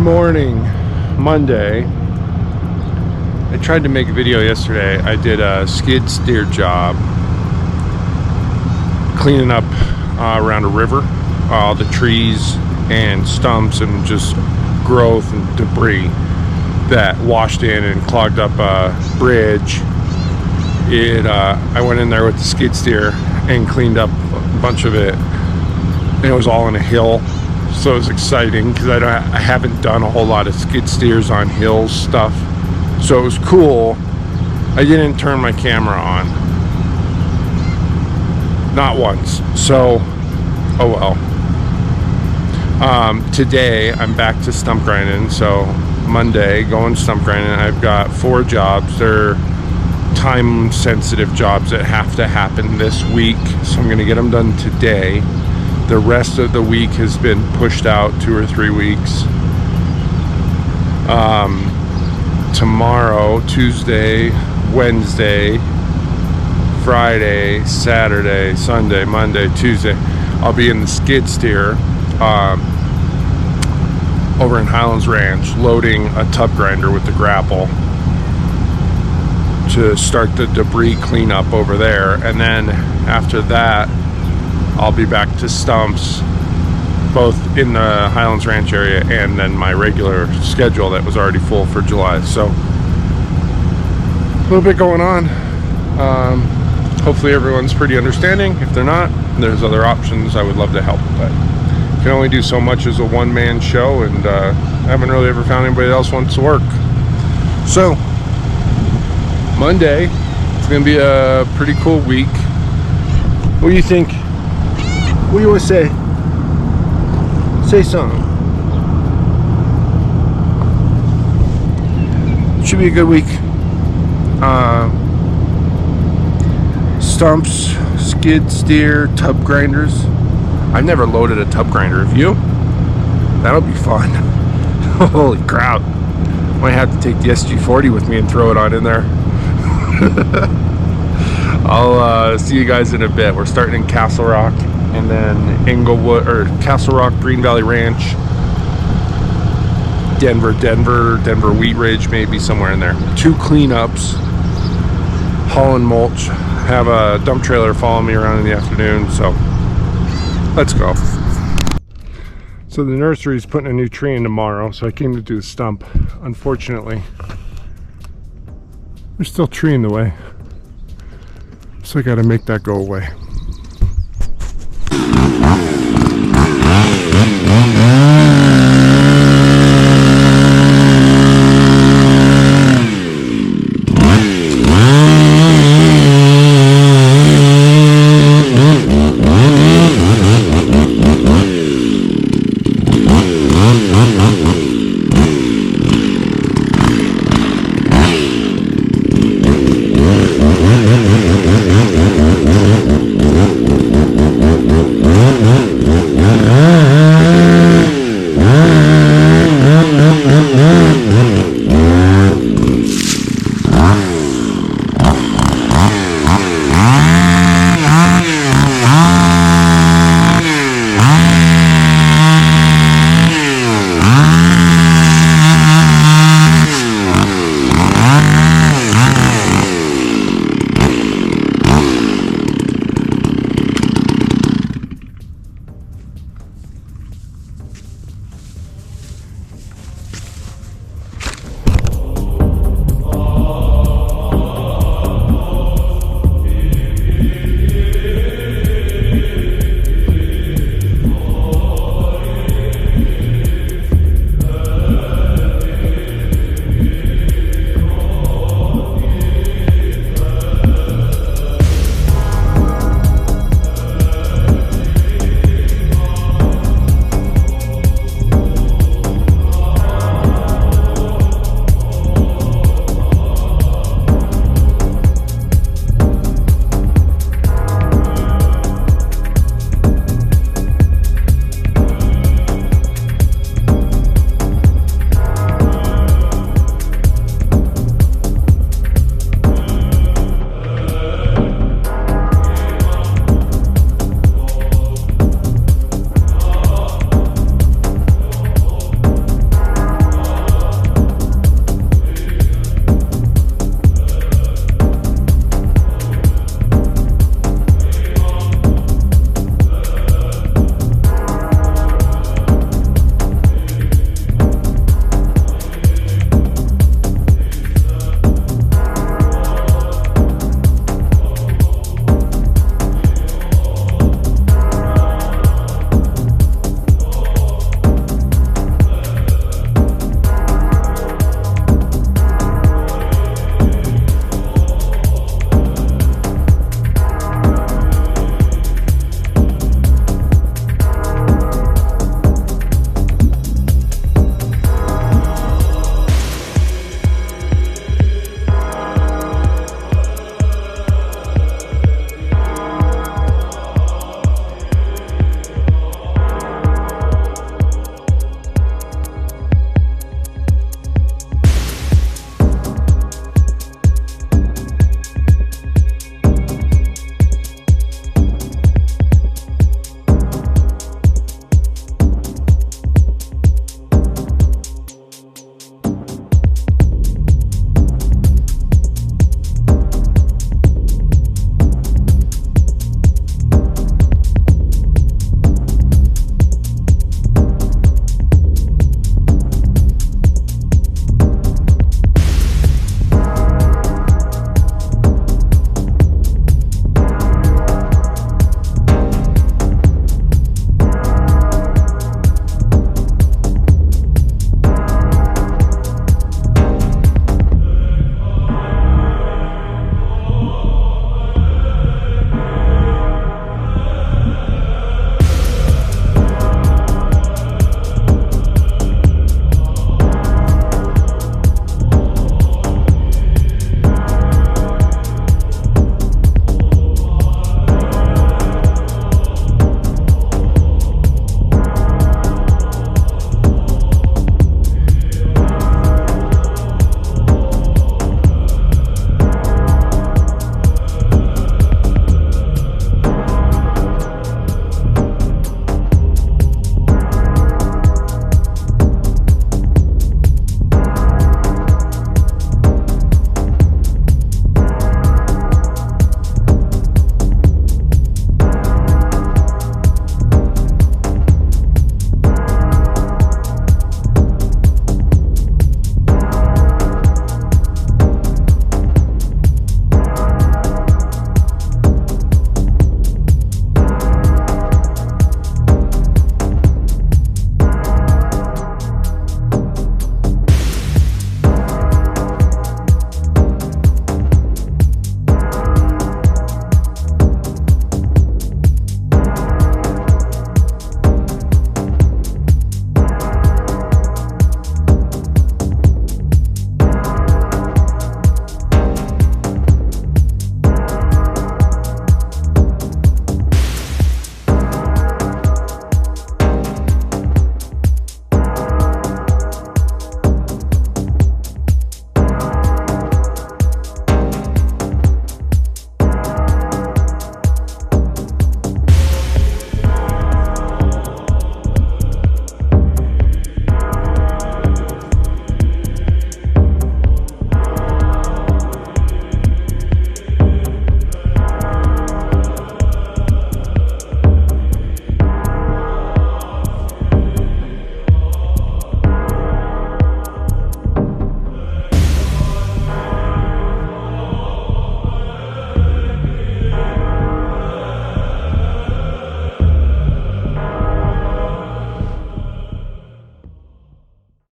morning, Monday. I tried to make a video yesterday. I did a skid steer job cleaning up around a river, all the trees and stumps and just growth and debris that washed in and clogged up a bridge. I went in there with the skid steer and cleaned up a bunch of it, and it was all on a hill, so it was exciting because I haven't done a whole lot of skid steers on hills stuff, so it was cool. I didn't turn my camera on, not once, so oh well. Today I'm back to stump grinding, so Monday going stump grinding. I've got 4 jobs. They're time sensitive jobs that have to happen this week, so I'm going to get them done today. The rest of the week has been pushed out 2 or 3 weeks. Tomorrow, Tuesday, Wednesday, Friday, Saturday, Sunday, Monday, Tuesday, I'll be in the skid steer over in Highlands Ranch, loading a tub grinder with the grapple to start the debris cleanup over there. And then after that, I'll be back to stumps, both in the Highlands Ranch area and then my regular schedule that was already full for July. So a little bit going on. Hopefully everyone's pretty understanding. If they're not, there's other options. I would love to help, but can only do so much as a one-man show, and I haven't really ever found anybody else wants to work. So Monday, it's gonna be a pretty cool week. What do you think? What do you want to say? Say something. It should be a good week. Stumps, skid steer, tub grinders. I've never loaded a tub grinder. Have you? That'll be fun. Holy crap. Might have to take the SG40 with me and throw it on in there. I'll see you guys in a bit. We're starting in Castle Rock, and then Englewood, or Castle Rock, Green Valley Ranch, Denver Wheat Ridge, maybe somewhere in there. 2 cleanups, hauling mulch, have a dump trailer follow me around in the afternoon, so let's go. So the nursery is putting a new tree in tomorrow, so I came to do the stump. Unfortunately, there's still a tree in the way, so I got to make that go away.